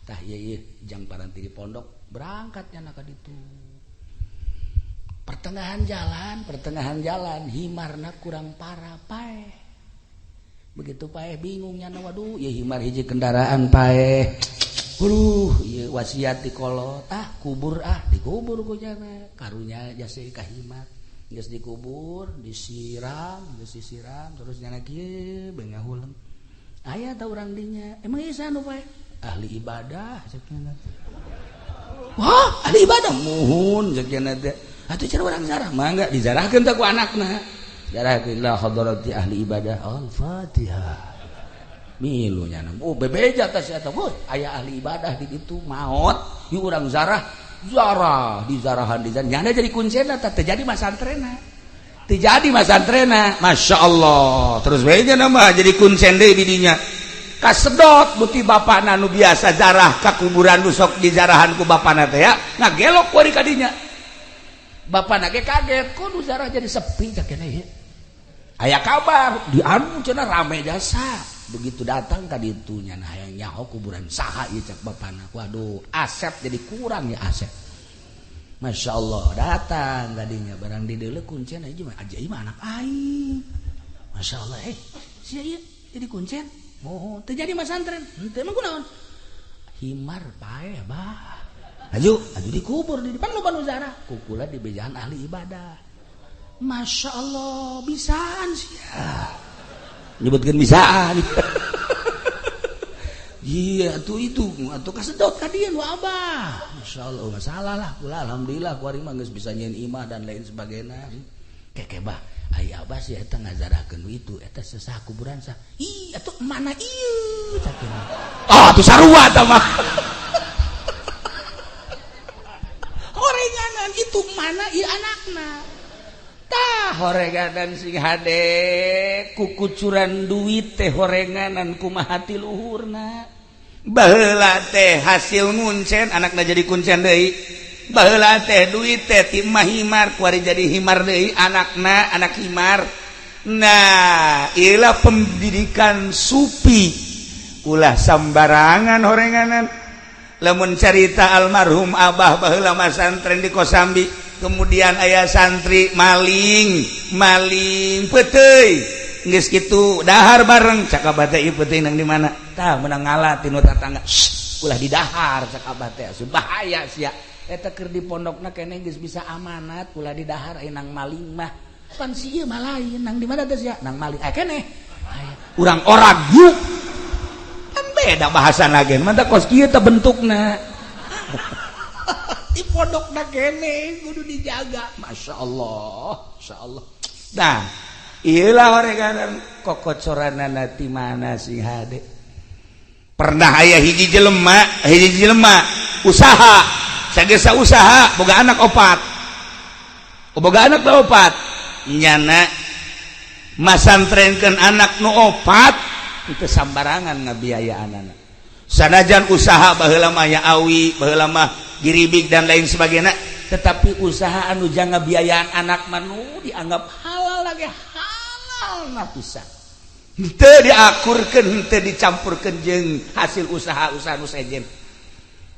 Tah ieu jang paranti di pondok berangkat nyana ka ditu. Pertengahan jalan himarna kurang parah pae. Begitu paeh bingungnya waduh ya himar hiji kendaraan paeh ieu wasiat di kolot kubur dikubur ku jana karunya jasa ka himar geus dikubur disiram terus nyana kieu beunga huleung aya ta urang dinya emang ieu sanu paeh ahli ibadah cenah wah ahli ibadah muhun cenah teh atuh cenah urang zarah mangga dizarahkeun teh ku anakna jarahkeun ila hadrati ahli ibadah al-fatihah milunya bebeja tah sia teh aya ahli ibadah di ditu maot ieu urang zarah di zarahan nyana jadi kuncena teh jadi masantrenna masyaallah terus bae nama jadi kuncen deui didinya kasedot beuti bapana nu biasa zarah ka kuburan nu sok dizarahan ku bapana teh ya ngagelok kuari ka dinya. Bapana ge kaget, kok nu zarah jadi sepi cak keneh. Aya kabar di anu cenah rame jasa. Begitu datang ka ditu nya hayang nyaho kuburan saha ieu cak bapana. Waduh, asep jadi kurang ya asep. Masyaallah datang gadinya barang di deuleu kuncen ieu mah ajaib anak aing. Masyaallah sia ieu jadi kuncen. Oh, teu jadi masantren. Henteu emang kunaon? Himar paeh bah. Aju dikubur di depan loba nu zarah kukula di bejaan ahli ibadah. Masya Allah bisaan sia nyebutkeun bisaan. Iya atuh kasedot ka dieu nu abah. Masya Allah masalah lah kula alhamdulillah kuari mah geus bisa nyeun imah dan lain sebagainya. Keke bah aya abah sia eta ngazarahkeun itu eta sesah kuburan sah. Ih atuh mana ieu cakeun. Atuh sarua tah mah. Horenganan itu mana ieu anakna tah horenganan sing hade kukucuran duit teh horenganan kumaha ti luhurna baheula teh hasil nguncen anakna jadi kuncen deui baheula teh duit teh ti imah himar kuari jadi himar deui anakna anak himar. Nah ieulah pendidikan supi ulah sambarangan horenganan. Lamun carita almarhum abah baheula masantren di Kosambi kemudian aya santri maling peuteuy geus kitu dahar bareng cak abah teh ieu peuteuy nang di mana tah meunang ngalah tinu tatangga ulah di dahar cak abah teh bahaya sia eta keur di pondokna keneh geus bisa amanat ulah di dahar aya nang maling mah pan si ieu mah lain nang di mana teh sia nang maling keneh urang oragu beda bahasa lagi mantap kos kieu teh bentukna di pondokna kene kudu dijaga masyaallah nah ieulah horenganan kokocoranana ti mana sing hade pernah aya hiji jelema usaha sagesa usaha boga anak opat nyana masantrenkeun anak nu opat itu sambarangan ngabiayaan anak sanajan usaha baheula mah ya awi baheula mah giribig dan lain sebagainya tetapi usaha anu jang ngabiayaan anak manu dianggap halal lagi halal na pisan henteu diakurkeun henteu dicampurkeun jeung hasil usaha-usaha nu sejen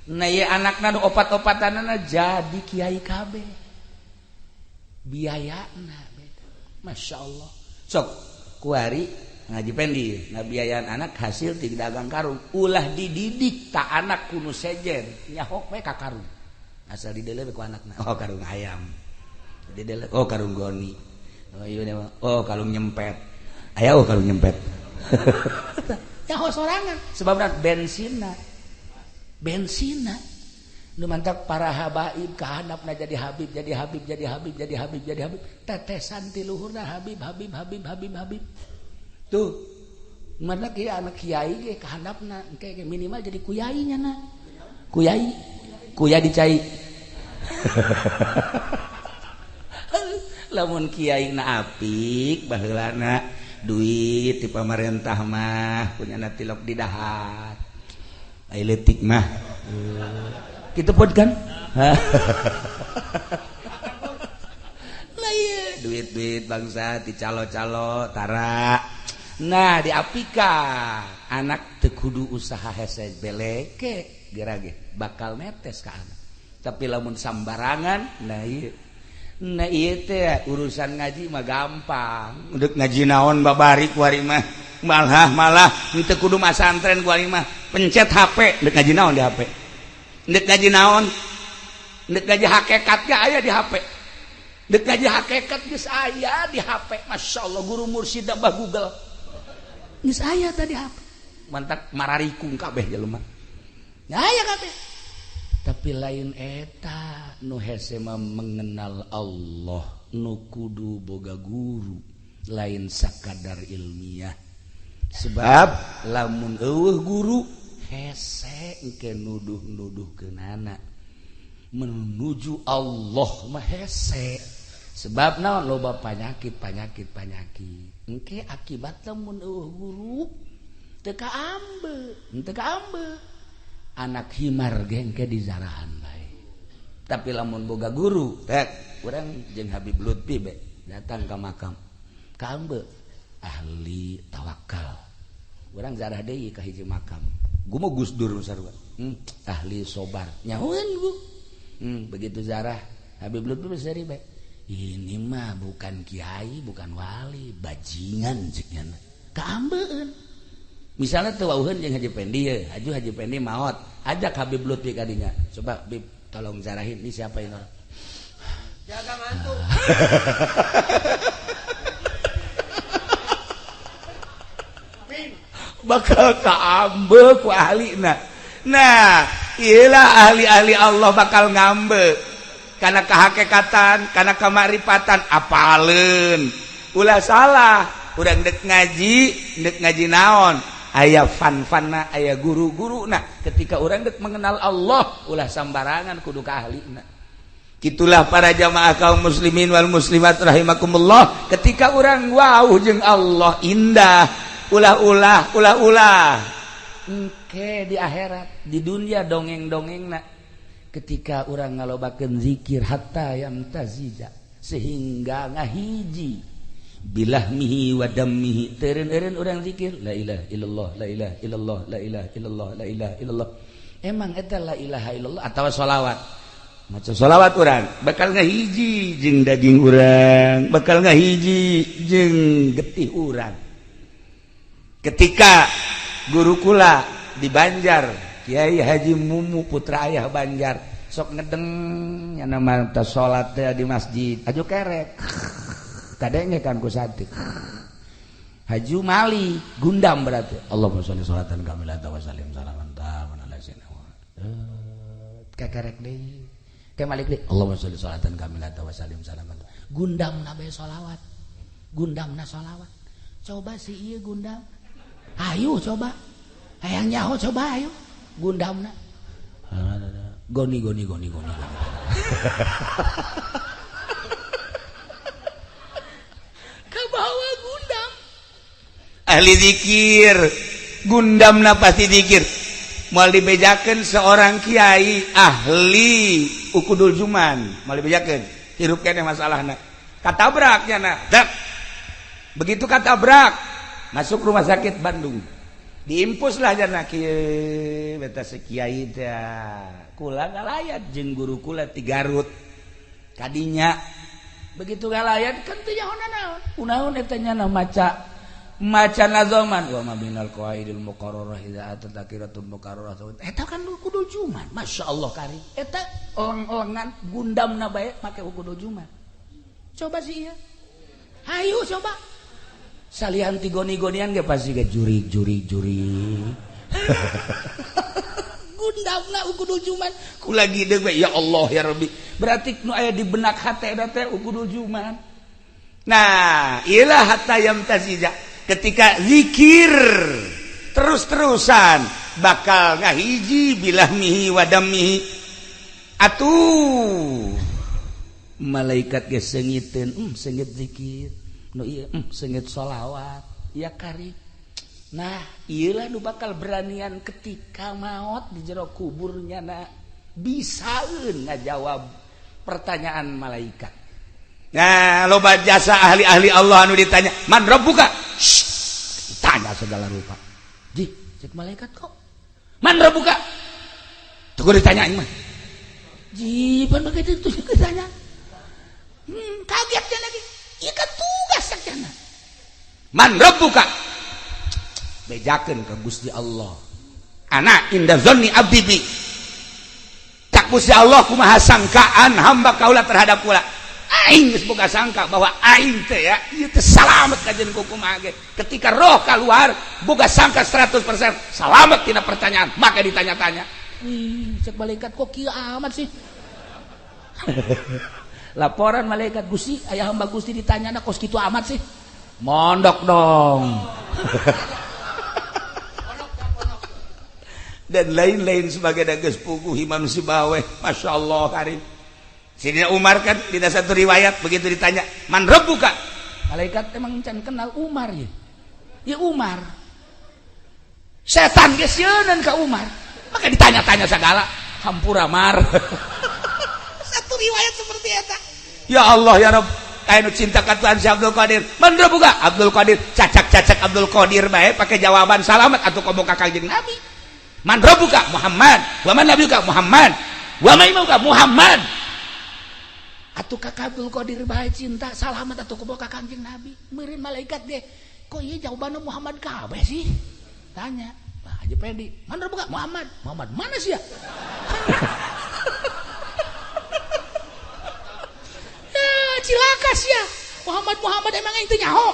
nah ieu anakna nu opat-opatanana jadi kiai kabeh biayana beda masyaallah sok kuari ngaji pendi ngabiayaan anak hasil ti dagang karung ulah dididik ta anak kudu sejen nyahok we ka karung asal dideleh ku anakna oh karung ayam dideleh oh karung goni oh iya oh karung nyempet aya oh karung nyempet nyaho sorangan sebabna bensina nu mantap para habaib kahandapna jadi habib tetesan ti luhurna habib tuh mana kieu anak kiai ge kahandapna engke minimal jadi kuyai nya na kuya dicai lamun kiai na apik baheulana duit ti pamarentah mah punyana tilok di dahar ai leutik mah kitu pun kan lah ieu duit-duit bangsa ti calo-calo tara nah diapika anak teu kudu usaha hese beleke gerage bakal netes ka anak tapi lamun sambarangan nah ieu teh urusan ngaji mah gampang deuk ngaji naon babari kuari mah malah henteu kudu masantren kuari mah pencet HP deuk ngaji naon di HP deuk ngaji naon deuk ngaji hakikat ge aya di HP deuk ngaji hakikat geus aya di HP masyaallah guru mursyid Mbah Google geus aya tadi HP mantap mararikung kabeh jelema aya kabeh tapi lain eta nu hese mah mengenal Allah nu kudu boga guru lain sakadar ilmiah sebab lamun eueuh guru hese engke nuduh-nuduhkeun anak menuju Allah mah hese sebab naon loba penyakit engke akibat lamun eueuh guru teu kaambe anak himar gengke di zarahan bae tapi lamun boga guru tek urang jeung Habib Lutfi be datang ka makam kaambe ahli tawakal urang zarah deui ka hiji makam gumo Gus Dur sarua ahli sobar nyahoeun Bu begitu zarah Habib Lutfi besari bae ini mah bukan kiai bukan wali bajingan ceukna kaambeun misalnya tuh wauheun jeung Haji Pendi ya, Haji Pendi maot, ajak Habib Lutfi kadinya. Coba Bib tolong zarahin ini siapa ini orang. Jaga mantu. Bakal kaambe ku ahlina. Nah, iyalah ahli-ahli Allah bakal ngambe. Karena kehakikatan, karena kemarifatan apaleun. Ulah salah, urang dek ngaji naon. Aya fan-fanna aya guru-guruna ketika orang dek mengenal Allah ulah sambarangan kudu ka ahlina kitulah para jamaah kaum muslimin wal muslimat rahimakumullah ketika orang wauh jeung Allah indah ulah engke di akhirat di dunia dongeng-dongengna ketika orang ngalobakeun zikir hatta yamtazija sehingga ngahiji bilahmihi wa dammihi teureun-eureun urang zikir la ilaha illallah la ilaha illallah la ilaha illallah la ilaha illallah emang eta la ilaha illallah atawa sholawat maca sholawat urang bakal ngahiji jeung daging urang bakal ngahiji jeung getih urang ketika guru kula di Banjar Kiai Haji Mumu putra ayah Banjar sok ngedeng nya nama salat teh di masjid aju kerek kadenge kan ku satik haju mali gundam berarti Allahumma sholli sholatan kamilatan wa sallim salaman taman ala sayyidina kekerek deui ke malik deui Allahumma sholli sholatan kamilatan wa sallim salaman gundamna bae sholawat coba si ieu gundam ayo coba hayang nyaho coba ayo gundamna Goni. Kabawa gundam. Ahli zikir, gundamna pasti zikir. Moal dibejakeun seorang kiai ahli ukudul juman, moal dibejakeun hirup keneh masalahna. Katabrak nya na. Begitu katabrak, masuk rumah sakit Bandung. Diimpus lah jana kieu beta kiai teh. Kula galayat jeung guru kula ti Garut. Kadinya begitu galayat kan teu nyaho naon. Kunaon eta nya maca nazoman wa ma binal qaidil muqarrarah idza atataqiratul muqarrarah eta kan kudu juman masyaallah kari eta orang-orangan gundamna bae make kudu juman coba sih ya hayu coba salian ti goni-gonian ge pasti ge juri gundamna kudu juman kula gideung bae ya Allah ya Rabbi berarti nu aya di benak hate eta teh kudu juman nah iyalah hatta yamtazija ketika zikir terus-terusan bakal ngahiji bilahmihi wadamihi atuh malaikat ge seungiteun seungit zikir nu ieu seungit sholawat ya kari nah ieu nu bakal beranian ketika maot di jero kuburnya na bisaeun ngajawab pertanyaan malaikat. Nah, loba jasa ahli-ahli Allah anu ditanya, "Man rabbuka?" Tanya segala rupa. Ji, cek malaikat kok. "Man rabbuka?" Tuh ditanyain mah. Ji, pan begitu tuh ditanya. Kaget dia lagi. Ieu kan tugas sakjana. "Man rabbuka?" Bejakeun ka Gusti Allah. Ana inda zanni abdi bi. Cak Gusti Allah kumaha sangkaan hamba kaula terhadap kula. Aing geus boga sangka bahwa aing teh ya ieu teh salamet ka jeung kumaha ge. Ketika roh keluar boga sangka 100% salamet tina pertanyaan, maka ditanya-tanya. Cek malaikat kok kieu amat sih. Laporan malaikat Gusti, aya hamba Gusti ditanyana kos kitu amat sih. Mondok dong. Dan lain-lain sebagai dages puguh manusia baweh, masya Allah karim. Sidina Umar kan di satu riwayat begitu ditanya, "Man rabbuka?" Malaikat emang can kenal Umar ya. Ya Umar. Setan geus yeuneuan ka Umar. Maka ditanya-tanya segala, hampura mar. Satu riwayat seperti eta. Ya Allah ya Rabb, anu cinta ka Tuhan si Abdul Qadir. Man rabbuka? Abdul Qadir, cacak-cacak Abdul Qadir bae pakai jawaban salamet atuh komo ka Kangjeng Nabi. Man rabbuka? Muhammad. Wa man nabiyuka? Muhammad. Wa ma imamuka? Muhammad. Atuh ka Abdul Qadir bae cinta salamet atuh kumaha ka Kangjeng Nabi. Meureun malaikat deh. Kok ieu jawabanna Muhammad kabeh sih? Tanya. Pak Haji Pedi, "Man rabbuka?" Muhammad. Muhammad mana sih ya? Cilaka sih ya. Muhammad emang ente nyaho.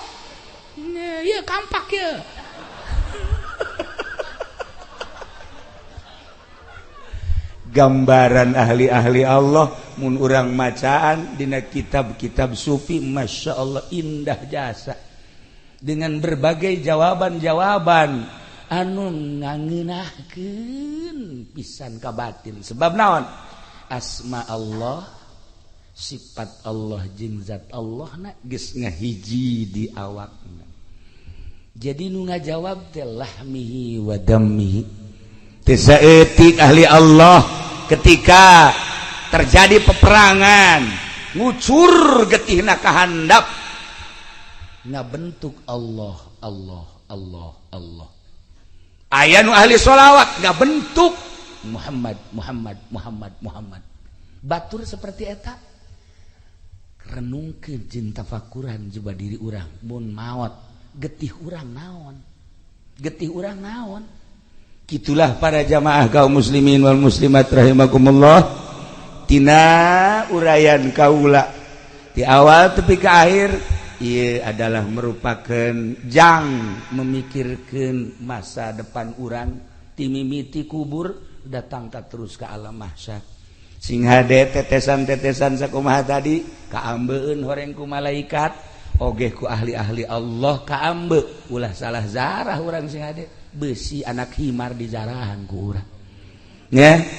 Ieu kampak ya. Gambaran ahli-ahli Allah mun urang macaan dina kitab-kitab sufi, masya Allah indah jasa dengan berbagai jawaban-jawaban anu ngangeunahkeun pisan ka batin. Sebab naon? Asma Allah, sifat Allah jeung zat Allah geus ngahiji di awakna. Jadi nu ngajawab teh lahmihi wa dammihi. Tisaeutik ahli Allah ketika terjadi peperangan ngucur getihna ka handap ngabentuk Allah aya nu ahli sholawat ngabentuk Muhammad batur seperti eta renungkeun jeung tafakuran jiba diri urang mun maot getih urang naon Gitulah para jamaah kaum muslimin wal muslimat rahimakumullah, tina urayan kaula di awal tepi ke akhir ieu adalah merupakan jang memikirkan masa depan urang ti mimiti kubur datang ka terus ke alam mahsyar sing hade tetesan-tetesan sakumaha tadi kaambeun horeng ku malaikat oge ku ahli-ahli Allah kaambe ulah salah zarah urang sing hade besi anak himar di jarahan ku urang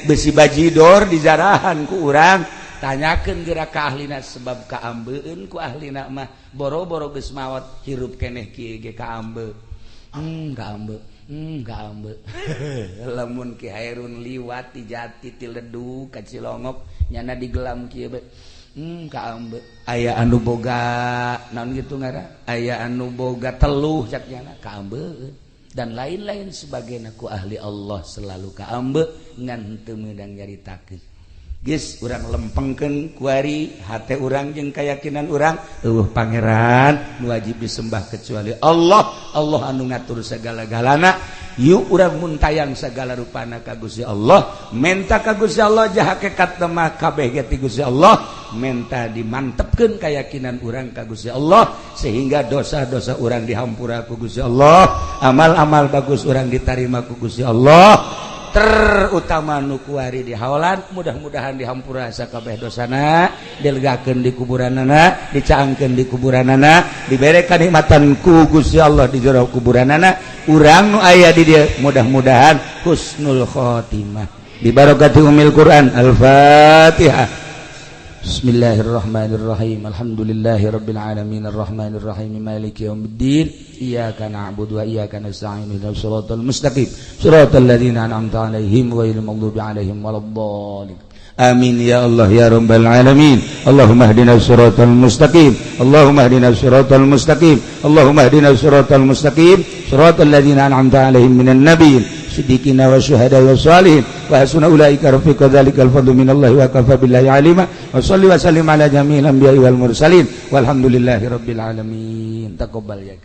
besi bajidor di jarahan ku urang tanyakeun geura ka ahlina sebab kaambeun ku ahlina mah boro-boro geus maot hirup keneh kieu ge kaambe kaambe lamun Ki Hairun liwat di Jati ti Ledu ka Cilongok nyana di gelam kieu be kaambe aya anu boga naon kitu ngara aya anu boga teluh cak nyana kaambe dan lain-lain sebagainya ku ahli Allah selalu kaambe ngan teu meudang nyaritakeun geus urang lempengkeun kuari hate urang jeung keyakinan urang pangeran nu wajib disembah kecuali Allah anu ngatur sagala-galana yuk urang muntayang segala rupana ka Gusti Allah menta ka Gusti Allah jah hakikat mah kabeh ge ti Gusti Allah menta dimantepkeun keyakinan urang ka Gusti Allah sehingga dosa-dosa urang dihampura ku Gusti Allah amal-amal bagus urang ditarima ku Gusti Allah terutama nu kuari di haolan mudah-mudahan dihampura sakabeh dosana dilegakeun di kuburanana dicaangkeun di kuburanana dibere kanikmatan ku Gusti Allah di jero kuburanana urang nu aya di dieu mudah-mudahan husnul khotimah bi barakati umil Quran al-Fatihah. Bismillahirrahmanirrahim. Alhamdulillahirabbil alamin arrahmanir rahim maliki yaumiddin iyyaka na'budu wa iyyaka nasta'in ihdinas siratal mustaqim siratal ladzina an'amta 'alaihim ghairil maghdubi 'alaihim waladdallin. Amin ya Allah ya rabbal alamin. Allahumma ihdinas siratal mustaqim. Allahumma ihdinas siratal mustaqim. Allahumma ihdinas siratal mustaqim siratal ladzina an'amta 'alaihim minan nabiyyin siddiqina wa syuhada wa shalihin wa hasuna ulaika rafiqa dzalikal fadlu minallahi wa kafa billahi alima wa shalli wa sallim ala jami'il anbiya'i wal mursalin walhamdulillahi rabbil alamin. Taqabbal ya.